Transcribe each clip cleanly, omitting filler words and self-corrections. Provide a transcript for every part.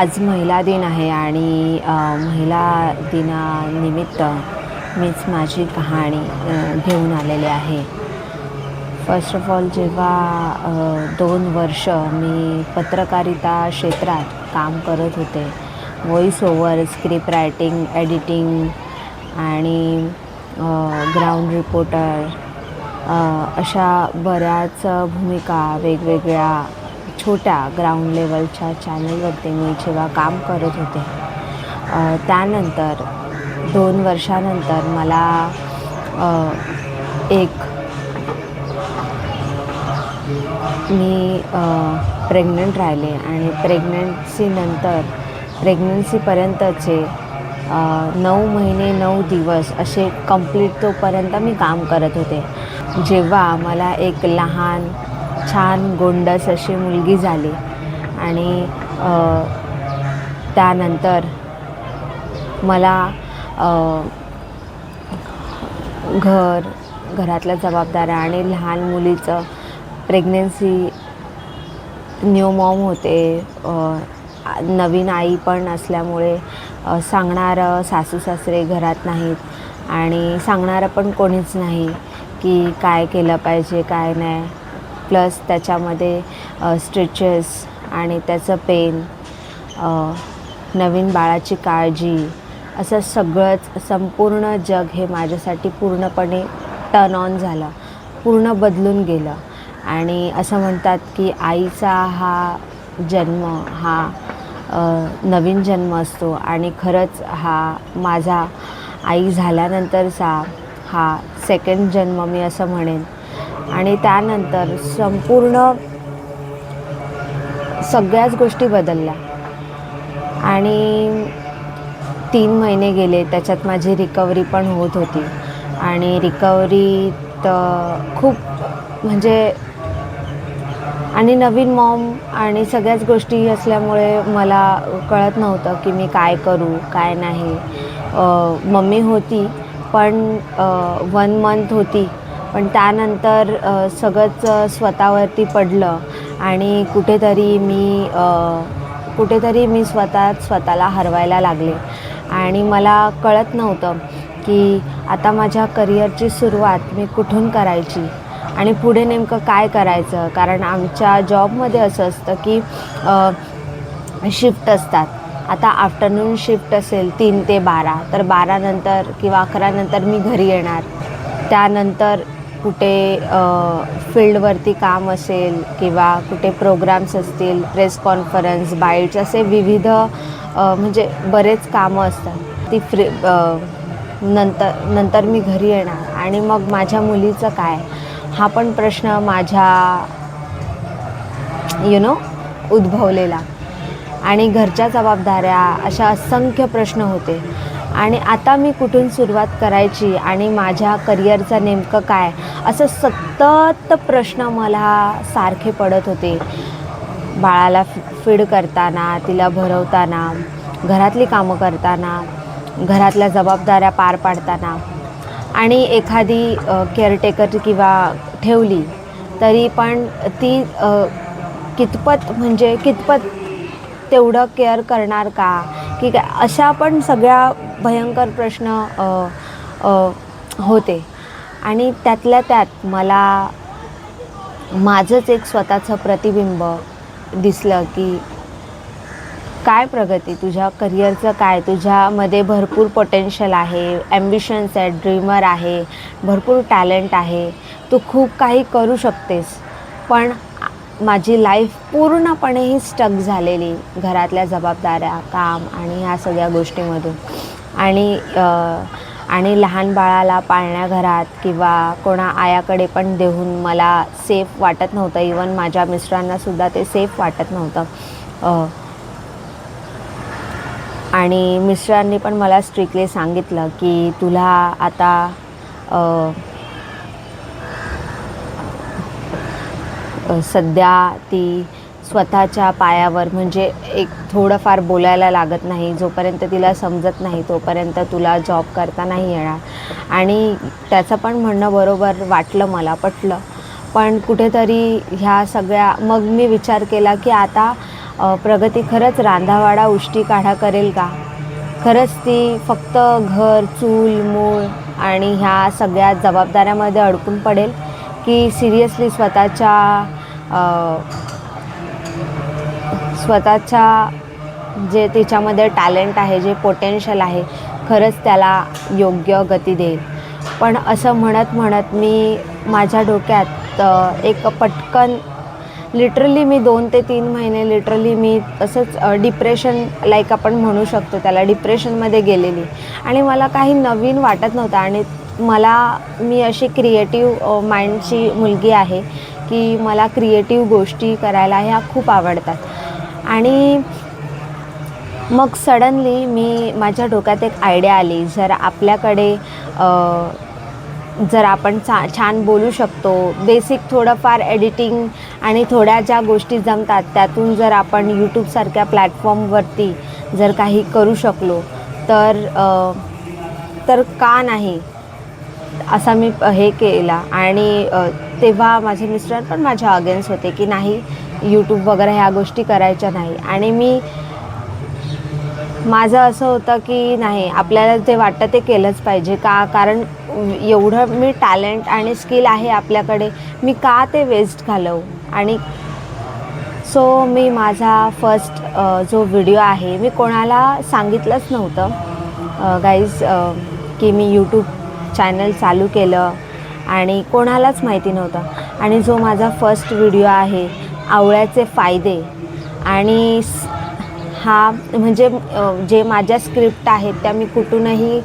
आज महिला दिन आहे आणि महिला दिनानिमित्त मीच माझी कहाणी घेऊन आलेले आहे. फर्स्ट ऑफ ऑल, जेव्हा 2 वर्ष मी पत्रकारिता क्षेत्रात काम करत होते, voice over, script writing, editing आणि ग्राउंड रिपोर्टर, अशा बऱ्याच भूमिका वेगवेगळ्या छोट्या ग्राउंड लेवलच्या चॅनलवरती मी जेव्हा काम करत होते, त्यानंतर 2 वर्षानंतर मला मी प्रेग्नंट राहिले आणि प्रेग्नन्सीपर्यंतचे 9 महिने 9 दिवस असे कंप्लीट तोपर्यंत मी काम करत होते. जेव्हा मला एक लहान छान गोंडस अशी मुलगी झाली आणि त्यानंतर मला घरातल्या जबाबदाऱ्या आणि लहान मुलीचं प्रेग्नन्सी, न्यू मॉम होते, नवीन आई पण असल्यामुळे सांगणारं सासू सासरे घरात नाहीत आणि सांगणारं पण कोणीच नाही की काय केलं पाहिजे काय नाही. प्लस त्याच्यामध्ये स्टिचेस आणि त्याचं पेन, नवीन बाळाची काळजी, असं सगळंच संपूर्ण जग हे माझ्यासाठी पूर्णपणे टर्न ऑन झालं, पूर्ण बदलून गेलं. आणि असं म्हणतात की आईचा हा जन्म हा नवीन जन्म असतो आणि खरंच हा माझा आई झाल्यानंतरचा हा सेकंड जन्म मी असं म्हणेन. आणि त्यानंतर संपूर्ण सगळ्याच गोष्टी बदलल्या आणि 3 महिने गेले, त्याच्यात माझी रिकव्हरी पण होत होती आणि रिकव्हरीत खूप म्हणजे आणि नवीन मॉम आणि सगळ्याच गोष्टी असल्यामुळे मला कळत नव्हतं की मी काय करू काय नाही. मम्मी होती पण 1 मंथ होती, पण त्यानंतर सगळंच स्वतःवरती पडलं आणि कुठेतरी मी स्वतःला हरवायला लागले आणि मला कळत नव्हतं की आता माझ्या करिअरची सुरुवात मी कुठून करायची आणि पुढे नेमकं काय करायचं. कारण आमच्या जॉबमध्ये असं असतं की शिफ्ट असतात. आता आफ्टरनून शिफ्ट असेल 3 ते 12, तर 12 नंतर किंवा 11 नंतर मी घरी येणार. त्यानंतर कुठे फील्डवरती काम असेल किंवा कुठे प्रोग्राम्स असतील, प्रेस कॉन्फरन्स, बाईट्स, असे विविध म्हणजे बरेच कामं असतात. नंतर मी घरी येणार आणि मग माझ्या मुलीचं काय, हा पण प्रश्न माझ्या उद्भवलेला आणि घरच्या जबाबदाऱ्या, अशा असंख्य प्रश्न होते. आणि आता मी कुठून सुरुवात करायची आणि माझ्या करिअरचं नेमकं काय, असं सतत प्रश्न मला सारखे पडत होते. बाळाला फीड करताना, तिला भरवताना, घरातली कामं करताना, घरातल्या जबाबदाऱ्या पार पाडताना आणि एखादी केअरटेकर किंवा ठेवली तरी पण ती कितपत तेवढं केअर करणार का, की काय, अशा पण सगळ्या भयंकर प्रश्न होते. आणि त्यातल्या त्यात मला माझंच एक स्वतःचं प्रतिबिंब दिसलं की काय प्रगती, तुझ्या करिअरचं काय, तुझ्यामध्ये भरपूर पोटेन्शियल आहे, ॲम्बिशन्स आहेत, ड्रीमर आहे, भरपूर टॅलेंट आहे, तू खूप काही करू शकतेस. पण माझी लाईफ पूर्णपणे ही स्टक झालेली घरातल्या जबाबदाऱ्या, काम आणि ह्या सगळ्या गोष्टीमधून. आणि लहान बाळाला पाळण्या घरात किंवा कोणा आयाकडे पण देऊन मला सेफ वाटत नव्हतं. इवन माझ्या मिस्टरांनासुद्धा ते सेफ वाटत नव्हतं. आणि मिस्टरांनी पण मला स्ट्रिक्टली सांगितलं की तुला आता सध्या ती स्वतःच्या पायावर, म्हणजे एक थोडंफार बोलायला लागत नाही, जोपर्यंत तिला समजत नाही तोपर्यंत तुला जॉब करता नाही येणार. आणि त्याचं पण म्हणणं बरोबर वाटलं, मला पटलं. पण कुठेतरी ह्या सगळ्या, मग मी विचार केला की आता प्रगती खरंच रांधावाडा उष्टी काढा करेल का? खरंच ती फक्त घर, चूल, मूल आणि ह्या सगळ्या जबाबदाऱ्यामध्ये अडकून पडेल, की सिरियसली स्वतःच्या जे तिच्यामध्ये टॅलेंट आहे, जे पोटेन्शियल आहे, खरंच त्याला योग्य गती देईल. पण असं म्हणत म्हणत मी माझ्या डोक्यात एक पटकन लिटरली मी 2 ते 3 महिने लिटरली मी तसंच डिप्रेशन लाईक आपण म्हणू शकतो त्याला, डिप्रेशनमध्ये गेलेली. आणि मला काही नवीन वाटत नव्हतं. आणि मी अशी क्रिएटिव्ह माइंडची मुलगी आहे, की मला क्रिएटिव्ह गोष्टी करायला ह्या खूप आवडतात. आणि मग सडनली माझ्या डोक्यात एक आयडिया आली, जर आपण छान बोलू शकतो, बेसिक थोडंफार एडिटिंग आणि थोड्या ज्या गोष्टी जमतात त्यातून जर आपण यूट्यूबसारख्या प्लॅटफॉर्मवरती जर काही करू शकलो तर का नाही, असा मी हे केला. आणि तेव्हा माझे मिस्टर पण माझ्या अगेन्स्ट होते, की नाही यूट्यूब वगैरे ह्या गोष्टी करायच्या नाही. आणि माझं असं होतं की नाही, आपल्याला जे वाटतं ते केलंच पाहिजे. कारण एवढं मी टॅलेंट आणि स्किल आहे आपल्याकडे, मी का ते वेस्ट घालवू? आणि सो मी माझा फर्स्ट जो व्हिडिओ आहे, मी कोणाला सांगितलंच नव्हतं गाईज की मी यूट्यूब चॅनल चालू केलं, आणि कोणालाच माहिती नव्हतं. आणि जो माझा फर्स्ट व्हिडिओ आहे, आवळ्याचे फायदे, आणि हा म्हणजे जे माझ्या स्क्रिप्ट आहेत त्या मी कुठूनही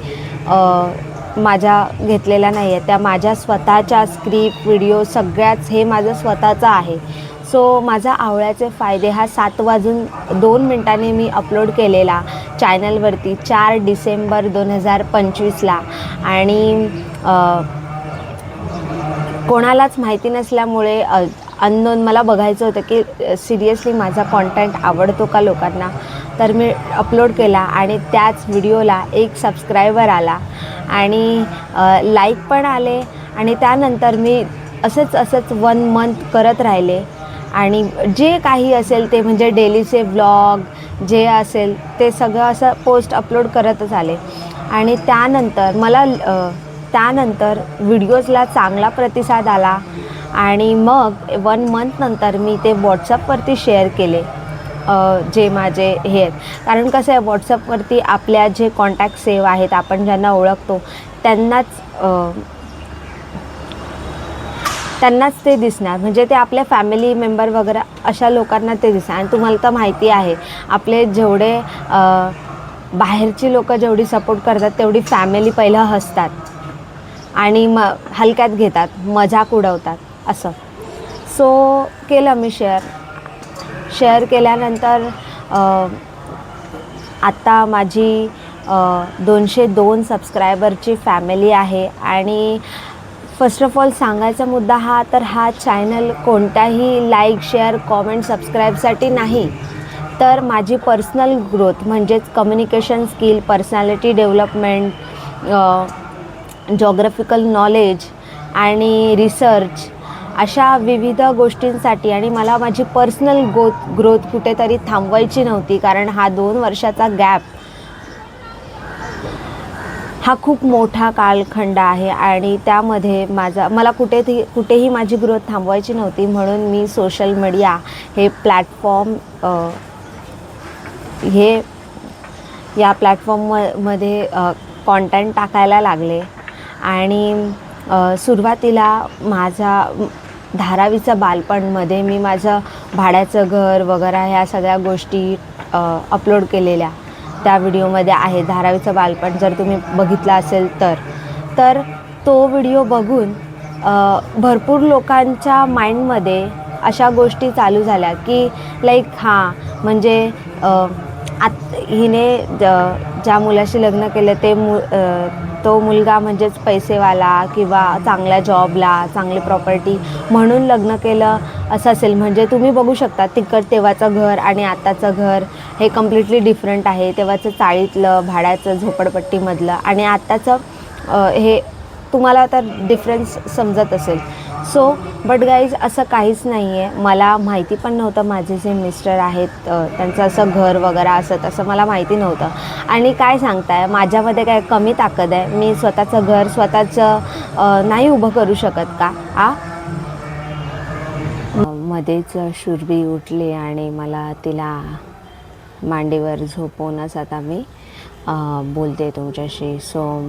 माझ्या घेतलेल्या नाही आहे, त्या माझ्या स्वतःच्या स्क्रिप्ट, व्हिडिओ सगळ्याच हे माझं स्वतःचं आहे. सो माझा आवळ्याचे फायदे हा 7:02 मी अपलोड केलेला चॅनलवरती 4 डिसेंबर 2025ला. आणि कोणालाच माहिती नसल्यामुळे अननोन मला बघायचं होतं की सिरियसली माझा कॉन्टेंट आवडतो का लोकांना. तर मी अपलोड केला आणि त्याच व्हिडिओला 1 सबस्क्रायबर आला आणि लाईक पण आले. आणि त्यानंतर मी असंच 1 मंथ करत राहिले आणि जे काही असेल ते म्हणजे डेलीचे व्लॉग जे असेल ते सगळं असं पोस्ट अपलोड करतच आले. आणि त्यानंतर व्हिडिओजला चांगला प्रतिसाद आला. आणि मग 1 मंथ नंतर मी ते व्हॉट्सअपवरती शेअर केले जे माझे हे आहेत. कारण कसं आहे, व्हॉट्सअपवरती आपल्या जे कॉन्टॅक्ट सेव्ह आहेत, आपण ज्यांना ओळखतो त्यांनाच ते दिसणार. म्हणजे ते आपल्या फॅमिली मेंबर वगैरे अशा लोकांना ते दिसणार. आणि तुम्हाला तर माहिती आहे, आपले जेवढे बाहेरची लोकं जेवढी सपोर्ट करतात तेवढी फॅमिली पहिलं हसतात आणि हलक्यात घेतात, मजाक उडवतात असं. सो केलं मी शेअर केल्यानंतर आत्ता माझी 202 सबस्क्रायबरची फॅमिली आहे. आणि फर्स्ट ऑफ ऑल सांगायचा मुद्दा हा चॅनल कोणत्याही लाईक, शेअर, कॉमेंट, सबस्क्राईबसाठी नाही, तर माझी पर्सनल ग्रोथ म्हणजेच communication skill, personality development, geographical knowledge आणि रिसर्च अशा विविध गोष्टींसाठी. आणि मला माझी पर्सनल ग्रोथ कुठेतरी थांबवायची नव्हती, कारण हा 2 वर्षाचा गॅप हा खूप मोठा कालखंड आहे. आणि त्यामध्ये मला कुठेही माझी ग्रोथ थांबवायची नव्हती. म्हणून मी सोशल मीडिया हे प्लॅटफॉर्म या प्लॅटफॉर्ममध्ये कॉन्टेंट टाकायला लागले. आणि सुरुवातीला माझा धारावीचं बालपणमध्ये मी माझं भाड्याचं घर वगैरे ह्या सगळ्या गोष्टी अपलोड केलेल्या त्या व्हिडिओमध्ये आहे. धारावीचं बालपण जर तुम्ही बघितला असेल तर तो व्हिडिओ बघून भरपूर लोकांच्या माइंडमध्ये अशा गोष्टी चालू झाल्या की लाईक म्हणजे हिने ज्या मुलाशी लग्न केलं तो मुलगा म्हणजेच पैसेवाला किंवा चांगल्या जॉबला, चांगली प्रॉपर्टी म्हणून लग्न केलं असं असेल. म्हणजे तुम्ही बघू शकता तेव्हाचं घर आणि आत्ताचं घर हे कम्प्लिटली डिफरंट आहे. तेव्हाचं चाळीतलं भाड्याचं झोपडपट्टीमधलं आणि आत्ताचं तुम्हाला तर डिफरन्स समजत असेल. सो बट गाईज असं काहीच नाही आहे. मला माहिती पण नव्हतं माझे जे मिस्टर आहेत त्यांचं असं घर वगैरे असं तसं मला माहिती नव्हतं. आणि काय सांगताय, माझ्यामध्ये काय कमी ताकद आहे? मी स्वतःचं घर स्वतःचं नाही उभं करू शकत का? मध्येच शुरभी उठली आणि मला तिला मांडीवर झोपवूनच आता मी बोलते तुमच्याशी. सो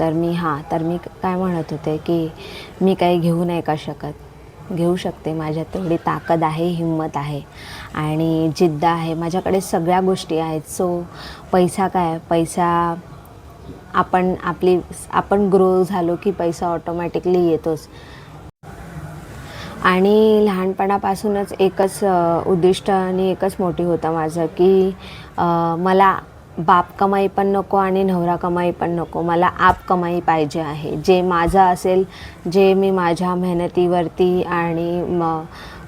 तर मी काय म्हणत होते की मी काही घेऊ नाही का शकत? घेऊ शकते. माझ्यात तेवढी ताकद आहे, हिंमत आहे आणि जिद्द आहे. माझ्याकडे सगळ्या गोष्टी आहेत. सो पैसा काय, पैसा आपण ग्रो झालो की पैसा ऑटोमॅटिकली येतोच. आणि लहानपणापासूनच एकच उद्दिष्ट आणि एकच मोटिव होतं माझं की मला बाप कमाई पण नको आणि नवरा कमाई पण नको. मला आप कमाई पाहिजे आहे. जे माझं असेल, जे मी माझ्या मेहनतीवरती आणि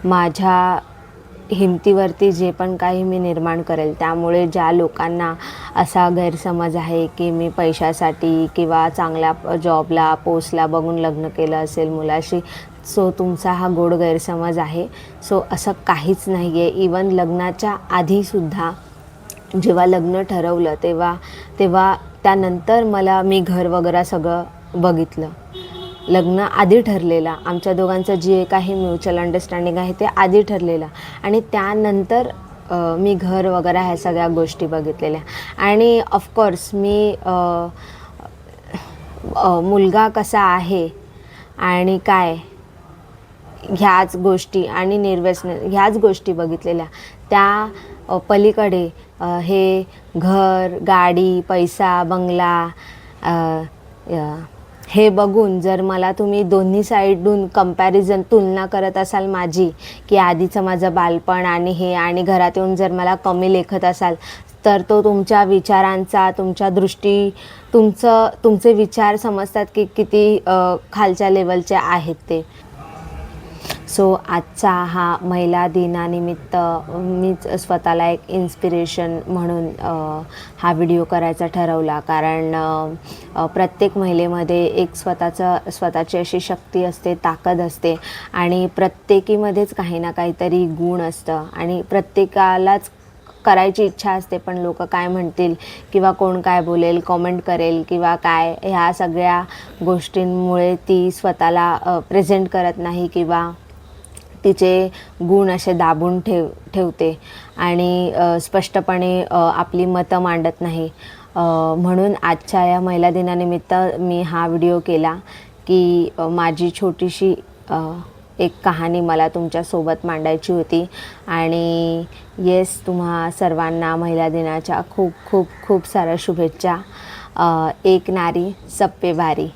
माझ्या हिमतीवरती जे पण काही मी निर्माण करेल, त्यामुळे ज्या लोकांना असा गैरसमज आहे की मी पैशासाठी किंवा चांगल्या जॉबला पोस्टला बघून लग्न केलं असेल मुलाशी, सो तुमचा हा गोड गैरसमज आहे. सो असं काहीच नाही आहे. इवन लग्नाच्या आधीसुद्धा जेव्हा लग्न ठरवलं तेव्हा त्यानंतर मी घर वगैरे सगळं बघितलं. लग्न आधी ठरलेलं, आमच्या दोघांचं जे काही म्युच्युअल अंडरस्टँडिंग आहे ते आधी ठरलेलं आणि त्यानंतर मी घर वगैरे ह्या सगळ्या गोष्टी बघितलेल्या. आणि ऑफकोर्स मी मुलगा कसा आहे आणि काय ह्याच गोष्टी आणि निर्व्यसन ह्याच गोष्टी बघितलेल्या. त्या पलीकडे हे घर, गाडी, पैसा, बंगला हे बघून जर मला तुम्ही दोन्ही साईडून तुलना करत असाल माझी, की आधीचं माझं बालपण आणि हे आणि घरात येऊन जर मला कमी लेखत असाल, तर तो तुमच्या विचारांचा, तुमचे विचार समजतात की किती खालच्या लेवलचे आहेत ते. सो आजचा हा महिला दिनानिमित्त मीच स्वतःला एक इन्स्पिरेशन म्हणून हा व्हिडिओ करायचा ठरवला. कारण प्रत्येक महिलेमध्ये एक स्वतःची अशी शक्ती असते, ताकद असते आणि प्रत्येकीमध्येच काही ना काहीतरी गुण असतं आणि प्रत्येकालाच करायची इच्छा असते. पण लोक काय म्हणतील किंवा कोण काय बोलेल, कॉमेंट करेल किंवा काय, ह्या सगळ्या गोष्टींमुळे ती स्वतःला प्रेझेंट करत नाही किंवा तिचे गुण असे दाबून ठेवते आणि स्पष्टपणे आपली मतं मांडत नाही. म्हणून आजच्या या महिला दिनानिमित्त मी हा व्हिडिओ केला की माझी छोटीशी एक कहाणी मला तुमच्यासोबत मांडायची होती. आणि येस, तुम्हा सर्वांना महिला दिनाच्या खूप खूप खूप साऱ्या शुभेच्छा. एक नारी सब पे भारी.